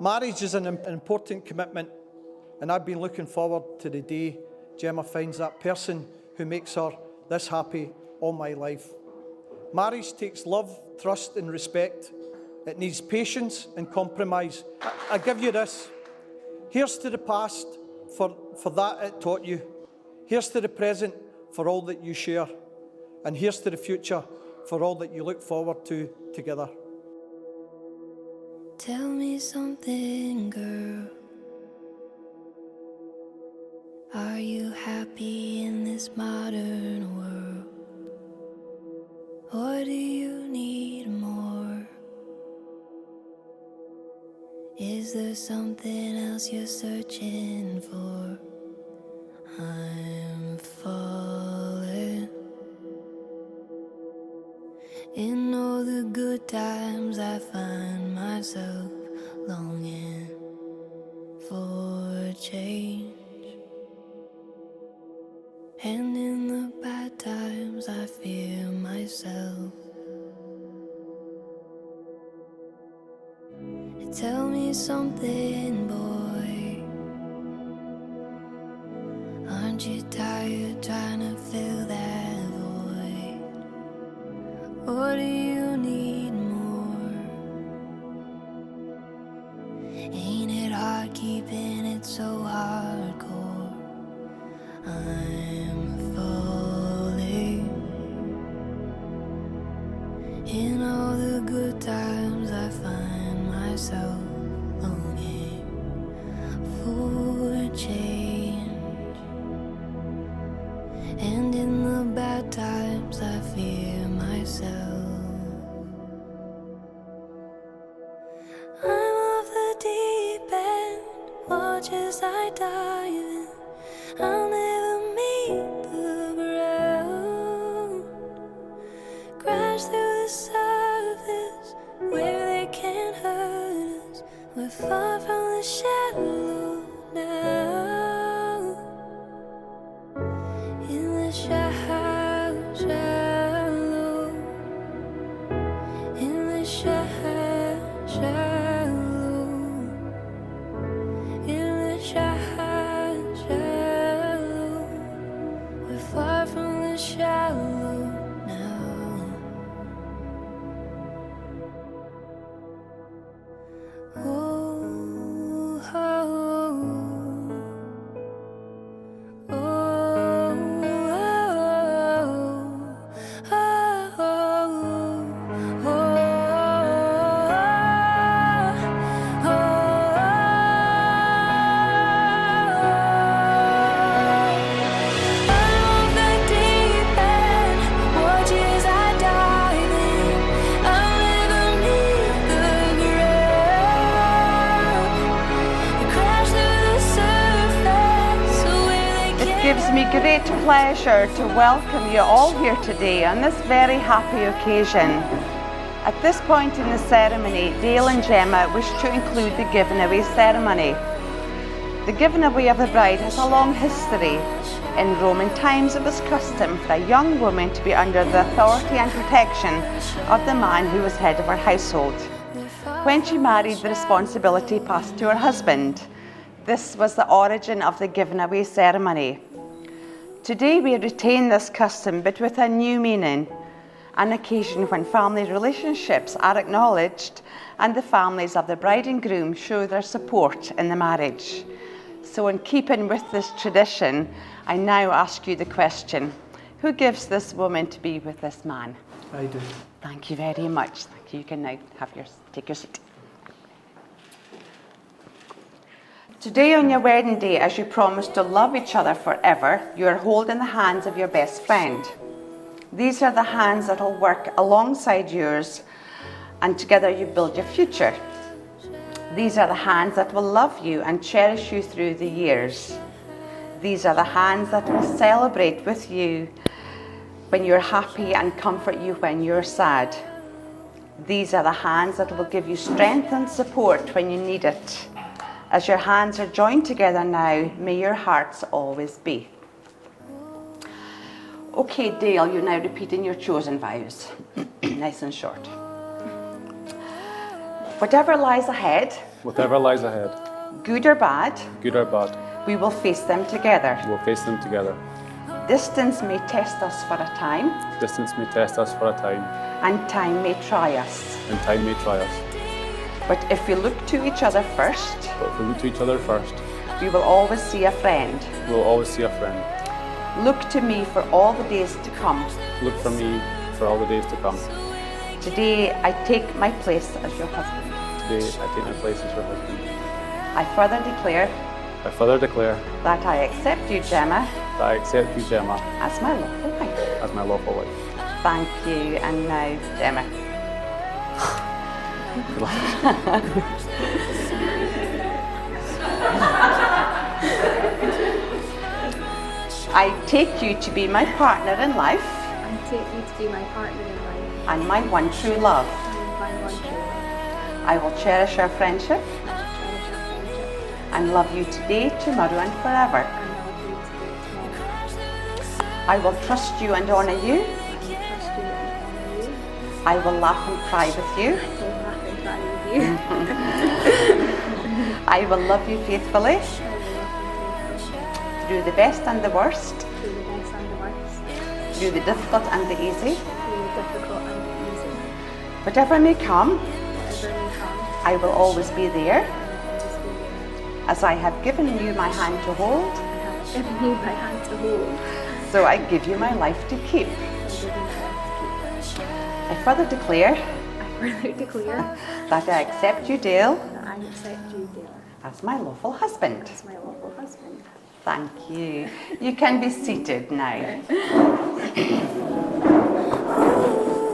Marriage is an important commitment, and I've been looking forward to the day Gemma finds that person who makes her this happy all my life. Marriage takes love, trust and respect. It needs patience and compromise. I give you this. Here's to the past for that it taught you. Here's to the present for all that you share. And here's to the future for all that you look forward to together. Tell me something, girl. Are you happy in this modern world? Or do you need more? Is there something else you're searching for? I'm falling. In all the good times I find myself longing for change. And in the bad times I fear myself. Tell me something, boy. Aren't you tired trying to fill that void? Or do you need more? Ain't it hard keeping it so hardcore? I'm falling. In all the good times I find myself longing for change. And in the bad times I fear myself. I'm off the deep end, watch as I dive in. I'll never meet the ground. Crash through the surface where they can't hurt us. We're far from the shallow now. In the shallow, in the shallow, in the shallow. We're far from the shallow now. Oh, oh, oh, It gives me great pleasure to welcome you all here today on this very happy occasion. At this point in the ceremony, Dale and Gemma wish to include the giving away ceremony. The giving away of the bride has a long history. In Roman times, it was custom for a young woman to be under the authority and protection of the man who was head of her household. When she married, the responsibility passed to her husband. This was the origin of the giving away ceremony. Today we retain this custom, but with a new meaning, an occasion when family relationships are acknowledged and the families of the bride and groom show their support in the marriage. So in keeping with this tradition, I now ask you the question, who gives this woman to be with this man? I do. Thank you very much. Thank you. You can now take your seat. Today on your wedding day, as you promise to love each other forever, you are holding the hands of your best friend. These are the hands that will work alongside yours, and together you build your future. These are the hands that will love you and cherish you through the years. These are the hands that will celebrate with you when you're happy and comfort you when you're sad. These are the hands that will give you strength and support when you need it. As your hands are joined together now, may your hearts always be. Okay, Dale, you're now repeating your chosen vows. Nice and short. Whatever lies ahead, Whatever lies ahead, good or bad, good or bad, we will face them together. we'll face them together. Distance may test us for a time, Distance may test us for a time, and time may try us. and time may try us. But if we look to each other first, But if we look to each other first, we will always see a friend. we'll always see a friend. Look to me for all the days to come. Look for me for all the days to come. Today, I take my place as your husband. Today, I take my place as your husband. I further declare I further declare that I accept you, Gemma, that I accept you, Gemma, as my lawful wife. as my lawful wife. Thank you, and now, Gemma. Good luck. I take you to be my partner in life I take you to be my partner in life and my one true love. and my one true love. I will cherish our friendship I will cherish our friendship and love you today, tomorrow, and forever. and love you today, tomorrow. I will trust you and honour you. I will trust you and honour you. I will laugh and cry with you. I will laugh and cry with you. I will love you faithfully I will love you faithfully through the best and the worst, through the best and the worst, through the difficult and the easy. through the difficult and the easy. Whatever may come, Whatever may come, I will always be there, I will always be there. as I have given you my hand to hold, I have given you my hand to hold. so I give you my life to keep. I give you my life to keep. I further declare I further declare that I accept you, Dale, that I accept you, Dale, as my lawful husband. as my lawful husband. Thank you. You can be seated now.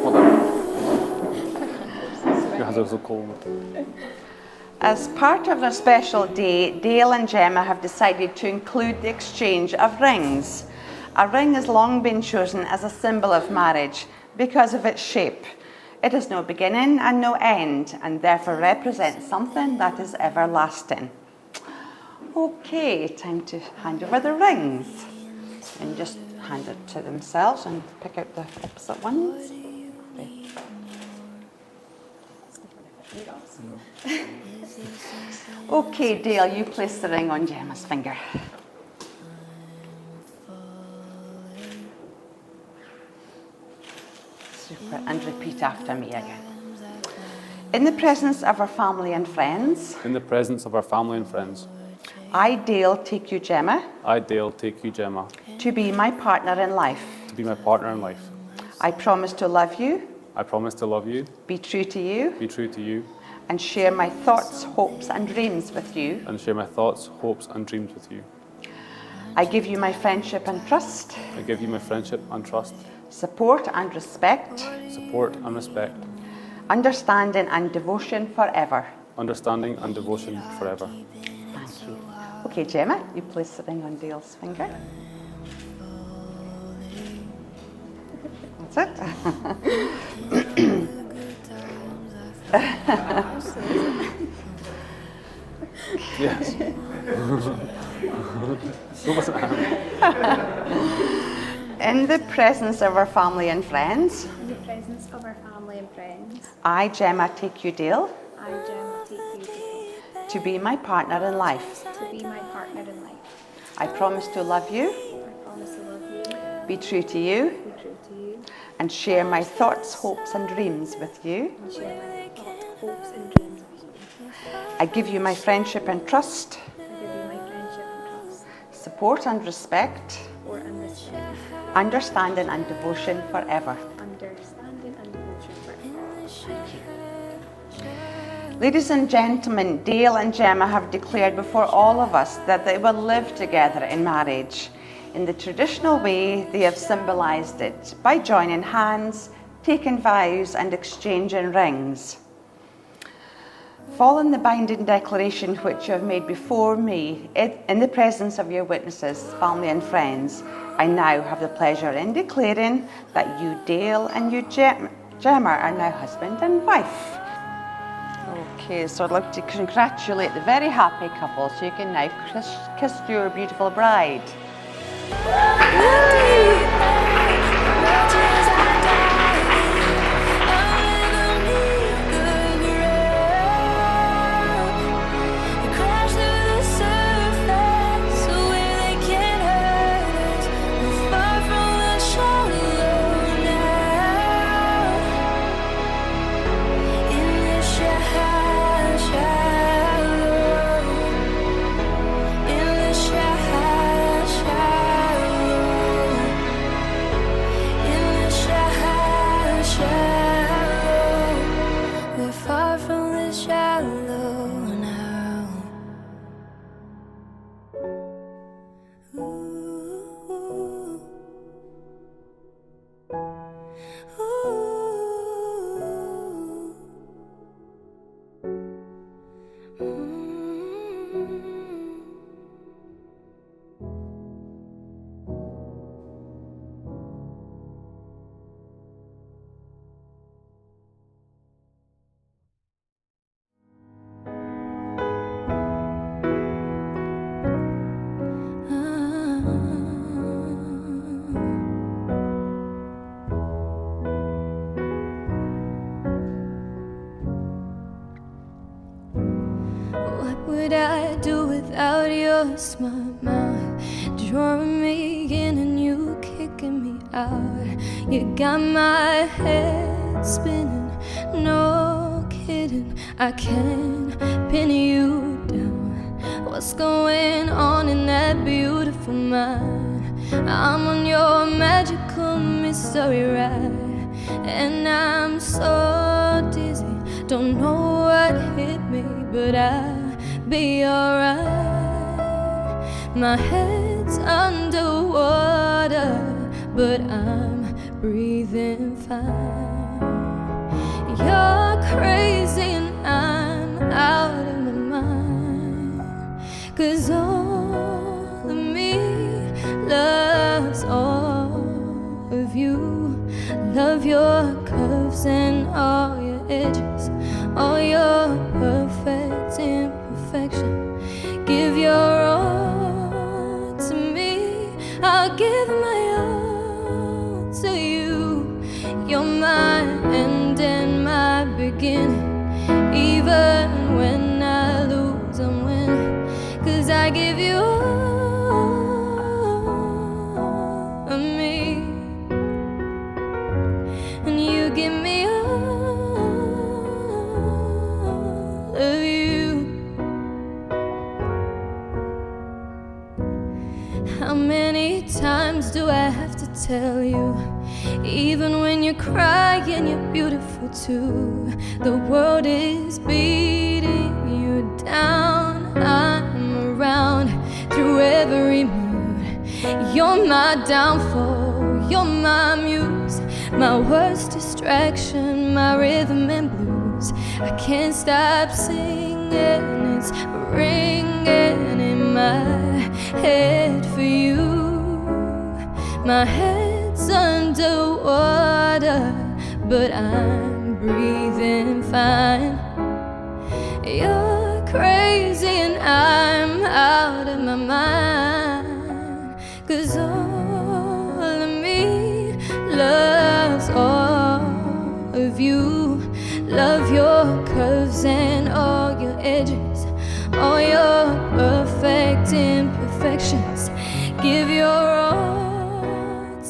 Hold on. Your hands are so cold. As part of their special day, Dale and Gemma have decided to include the exchange of rings. A ring has long been chosen as a symbol of marriage because of its shape. It has no beginning and no end, and therefore represents something that is everlasting. Okay, time to hand over the rings. And just hand it to themselves and pick out the opposite ones. Okay, Dale, you place the ring on Gemma's finger. Super, and repeat after me again. In the presence of our family and friends, In the presence of our family and friends, I, Dale, take you, Gemma, I, Dale, take you, Gemma, to be my partner in life. to be my partner in life. I promise to love you, I promise to love you, be true to you, be true to you, and share my thoughts, hopes, and dreams with you. and share my thoughts, hopes, and dreams with you. I give you my friendship and trust, I give you my friendship and trust, support and respect, support and respect, understanding and devotion forever. understanding and devotion forever. Thank you. Okay, Gemma, you place the ring on Dale's finger. That's it. Yes. Who was it? In the presence of our family and friends, In the presence of our family and friends, I, Gemma, take you, Dale, I, Gemma, take you, Dale, to be my partner in life. to be my partner in life. I promise to love you, I promise to love you, be true to you, be true to you, and share my thoughts, hopes, and dreams with you. and share my thoughts, hopes, and dreams with you. I give you my friendship and trust, I give you my friendship and trust, support and respect, support and respect, understanding and devotion forever. understanding and devotion forever. Thank you. Ladies and gentlemen, Dale and Gemma have declared before all of us that they will live together in marriage. In the traditional way, they have symbolised it by joining hands, taking vows, and exchanging rings. Following the binding declaration which you have made before me, in the presence of your witnesses, family and friends, I now have the pleasure in declaring that you, Dale, and you, Gemma, are now husband and wife. Okay, so I'd like to congratulate the very happy couple, so you can now kiss your beautiful bride. would I do without your smart mouth? Drawing me in and you kicking me out. You got my head spinning, no kidding. I can't pin you down. What's going on in that beautiful mind? I'm on your magical mystery ride, and I'm so dizzy, don't know what hit me, but I'll be alright. My head's underwater, but I'm breathing fine. You're crazy and I'm out of my mind, 'cause all of me loves all of you. Love your curves and all your edges, all your perfect imperfection. Give your all to me, I'll give my all to you. You're my end and my beginning. Even when I lose, I'm winning, 'cause I give you all of me, and you give me all of you. How many times do I have to tell you? Even when you're crying, you're beautiful too. The world is beating you down. I'm around through every mood. You're my downfall, you're my muse, my worst distraction, my rhythm and blues. I can't stop singing, it's ringing in my head for you. My head's underwater, but I'm breathing fine. You're crazy and I'm out of my mind, 'cause all of me loves all of you. Love your curves and all your edges, all your perfect imperfections. Give your all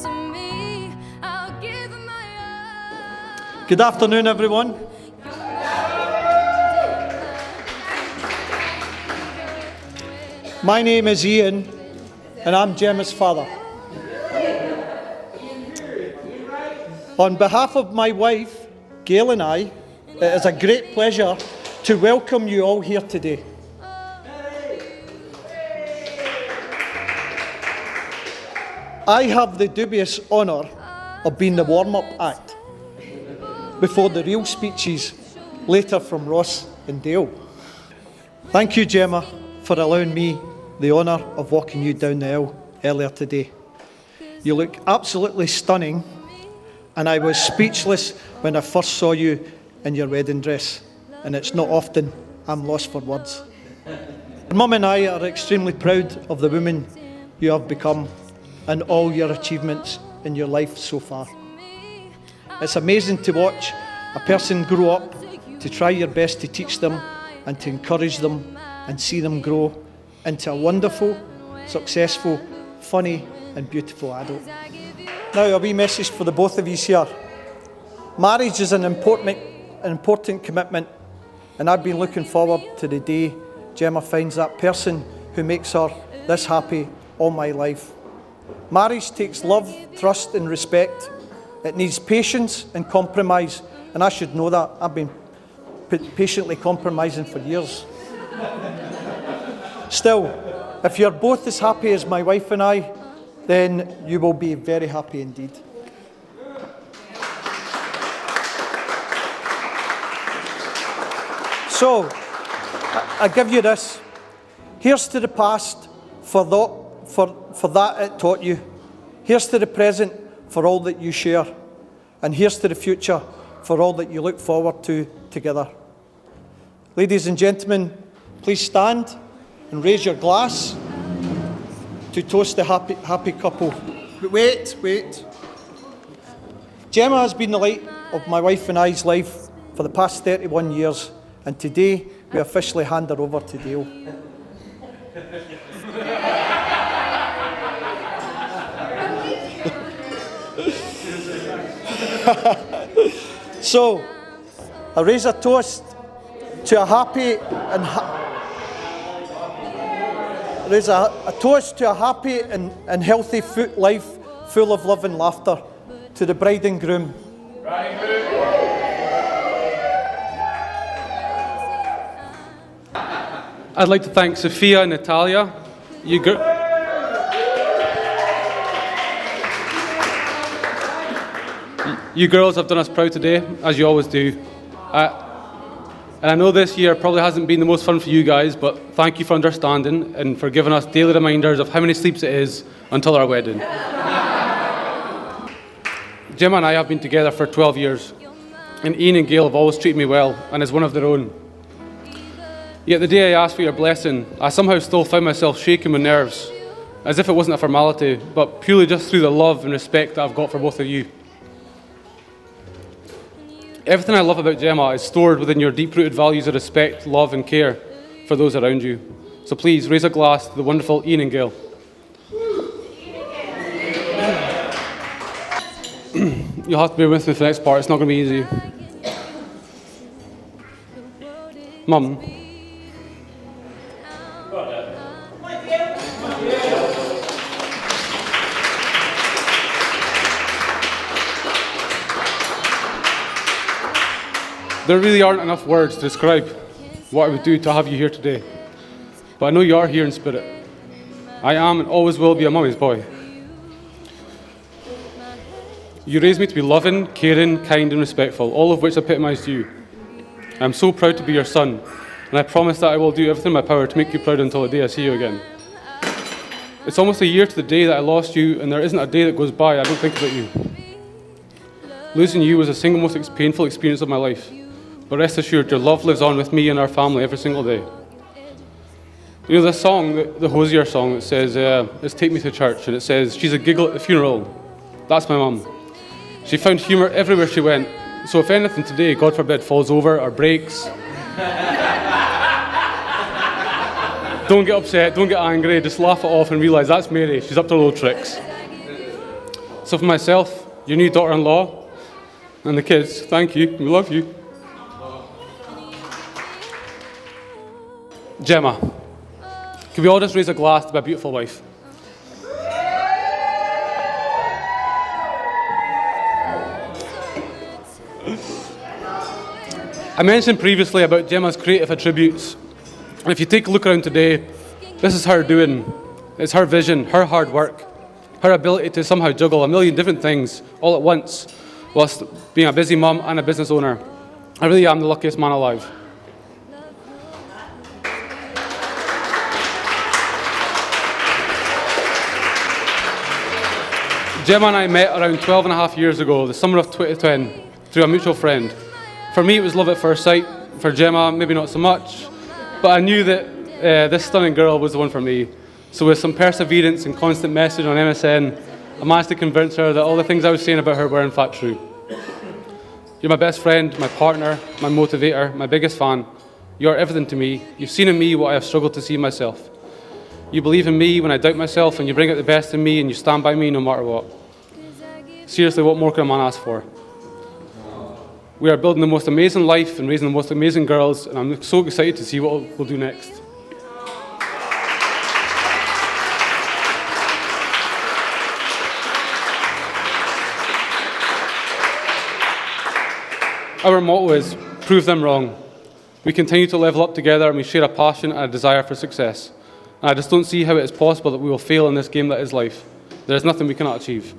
to me, I'll give my all. Good afternoon, everyone. My name is Ian, and I'm Gemma's father. On behalf of my wife, Gail, and I, it is a great pleasure to welcome you all here today. I have the dubious honour of being the warm-up act before the real speeches later from Ross and Dale. Thank you, Gemma, for allowing me the honour of walking you down the aisle earlier today. You look absolutely stunning, and I was speechless when I first saw you in your wedding dress, and it's not often I'm lost for words. Mum and I are extremely proud of the woman you have become and all your achievements in your life so far. It's amazing to watch a person grow up, to try your best to teach them and to encourage them and see them grow into a wonderful, successful, funny and beautiful adult. Now a wee message for the both of you here. Marriage is an important commitment, and I've been looking forward to the day Gemma finds that person who makes her this happy all my life. Marriage takes love, trust and respect. It needs patience and compromise, and I should know that. I've been patiently compromising for years. Still, if you're both as happy as my wife and I, then you will be very happy indeed. So, I give you this. Here's to the past for that it taught you. Here's to the present for all that you share. And here's to the future for all that you look forward to together. Ladies and gentlemen, please stand and raise your glass to toast the happy couple. But wait. Gemma has been the light of my wife and I's life for the past 31 years, and today we officially hand her over to Dale. So, I raise a toast to a happy and healthy life full of love and laughter to the bride and groom. I'd like to thank Sophia and Natalia. You girls have done us proud today, as you always do. And I know this year probably hasn't been the most fun for you guys, but thank you for understanding and for giving us daily reminders of how many sleeps it is until our wedding. Gemma and I have been together for 12 years, and Ian and Gail have always treated me well and as one of their own. Yet the day I asked for your blessing, I somehow still found myself shaking with nerves, as if it wasn't a formality, but purely just through the love and respect that I've got for both of you. Everything I love about Gemma is stored within your deep-rooted values of respect, love and care for those around you. So please, raise a glass to the wonderful Ian and Gail. You'll have to bear with me for the next part, it's not going to be easy. Mum. There really aren't enough words to describe what I would do to have you here today. But I know you are here in spirit. I am and always will be a mummy's boy. You raised me to be loving, caring, kind and respectful, all of which epitomised you. I am so proud to be your son, and I promise that I will do everything in my power to make you proud until the day I see you again. It's almost a year to the day that I lost you, and there isn't a day that goes by I don't think about you. Losing you was the single most painful experience of my life. But rest assured, your love lives on with me and our family every single day. You know this song, the Hosier song, that says, it's Take Me to Church, and it says, she's a giggle at the funeral. That's my mum. She found humour everywhere she went. So if anything today, God forbid, falls over or breaks, don't get upset, don't get angry, just laugh it off and realise that's Mary, she's up to little tricks. So for myself, your new daughter-in-law, and the kids, thank you, we love you. Gemma, can we all just raise a glass to my beautiful wife? I mentioned previously about Gemma's creative attributes. And if you take a look around today, this is her doing. It's her vision, her hard work, her ability to somehow juggle a million different things all at once, whilst being a busy mum and a business owner. I really am the luckiest man alive. Gemma and I met around 12 and a half years ago, the summer of 2010, through a mutual friend. For me, it was love at first sight. For Gemma, maybe not so much. But I knew that this stunning girl was the one for me. So with some perseverance and constant message on MSN, I managed to convince her that all the things I was saying about her were in fact true. You're my best friend, my partner, my motivator, my biggest fan. You are everything to me. You've seen in me what I have struggled to see in myself. You believe in me when I doubt myself, and you bring out the best in me, and you stand by me no matter what. Seriously, what more can a man ask for? We are building the most amazing life and raising the most amazing girls, and I'm so excited to see what we'll do next. Our motto is, prove them wrong. We continue to level up together, and we share a passion and a desire for success. And I just don't see how it is possible that we will fail in this game that is life. There is nothing we cannot achieve.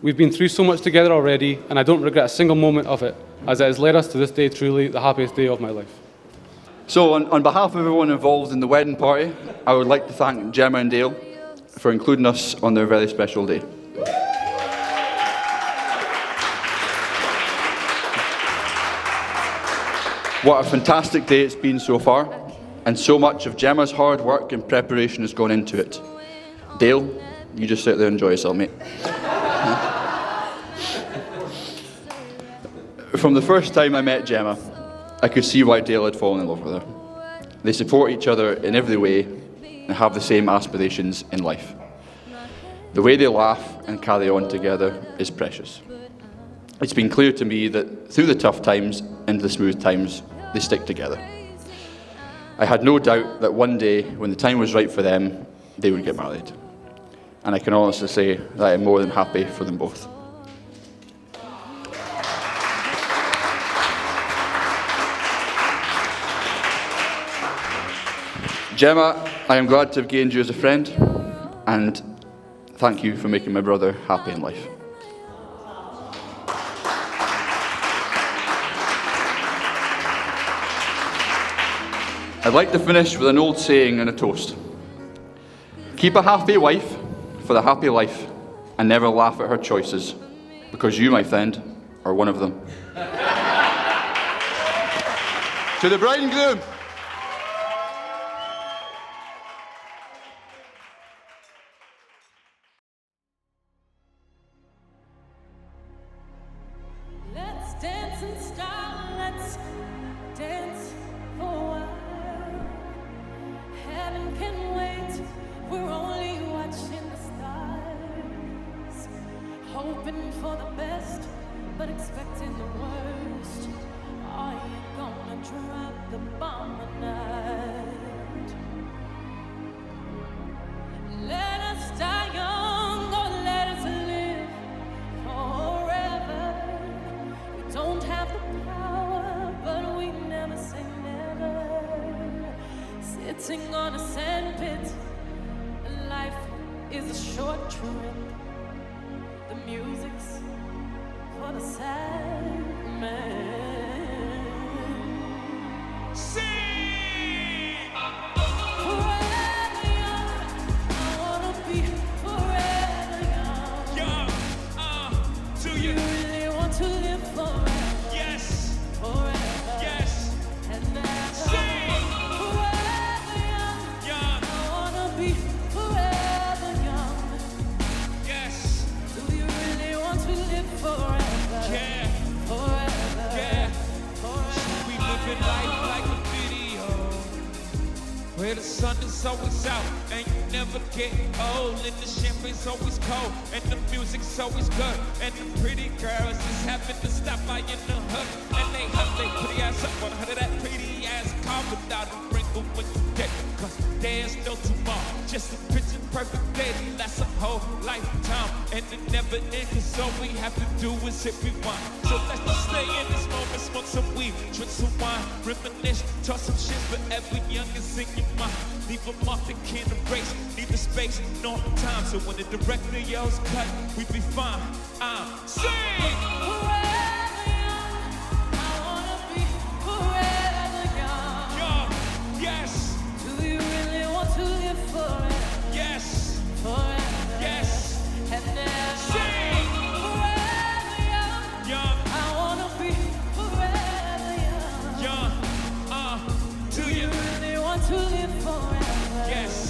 We've been through so much together already, and I don't regret a single moment of it, as it has led us to this day truly the happiest day of my life. So on behalf of everyone involved in the wedding party, I would like to thank Gemme&Dale for including us on their very special day. What a fantastic day it's been so far, and so much of Gemma's hard work and preparation has gone into it. Dale, you just sit there and enjoy yourself, mate. From the first time I met Gemma, I could see why Dale had fallen in love with her. They support each other in every way and have the same aspirations in life. The way they laugh and carry on together is precious. It's been clear to me that through the tough times and the smooth times, they stick together. I had no doubt that one day, when the time was right for them, they would get married. And I can honestly say that I'm more than happy for them both. Gemma, I am glad to have gained you as a friend, and thank you for making my brother happy in life. I'd like to finish with an old saying and a toast. Keep a happy wife for the happy life, and never laugh at her choices, because you, my friend, are one of them. To the bride and groom. Let's dance in style, let's dance for a while. Heaven can wait, we're only watching the stars. Hoping for the best, but expecting the worst. Are you gonna drop the bomb or not? Let us die young or let us live forever. We don't have the power, but we never say never. Sitting on a sandpit, life is a short trip. The music's for the sad man. Forever young, I wanna be forever young. Do you really want to live forever? Yes, Forever yes, and never. sing, Forever young, young, I wanna be forever young. yes, Do you really want to live forever? yeah, Forever. yeah. Forever. We living life like a video, where the sun is always out and you never get old, and the champagne's always cold and the music's always good, and the pretty girls just happen to stop by in the hood, and they hug their pretty ass up on her that pretty ass car without a wrinkle when you get, 'cause there's no tomorrow, just a picture perfect day that lasts a whole lifetime, and it never ends, 'cause all we have to do is hit rewind. So let's just stay in this moment, smoke some weed, drink some wine, reminisce, talk some shit forever young is in your mind. Leave them off, they can't erase, neither space nor time. So when the director yells cut, we be fine. Sing! Forever young, I wanna be forever young. Young, yes, Do you really want to live forever? yes, Forever. yes. And never. Sing! Forever young, Young, I wanna be forever young. young, do Do you you? really want to live forever? Yes,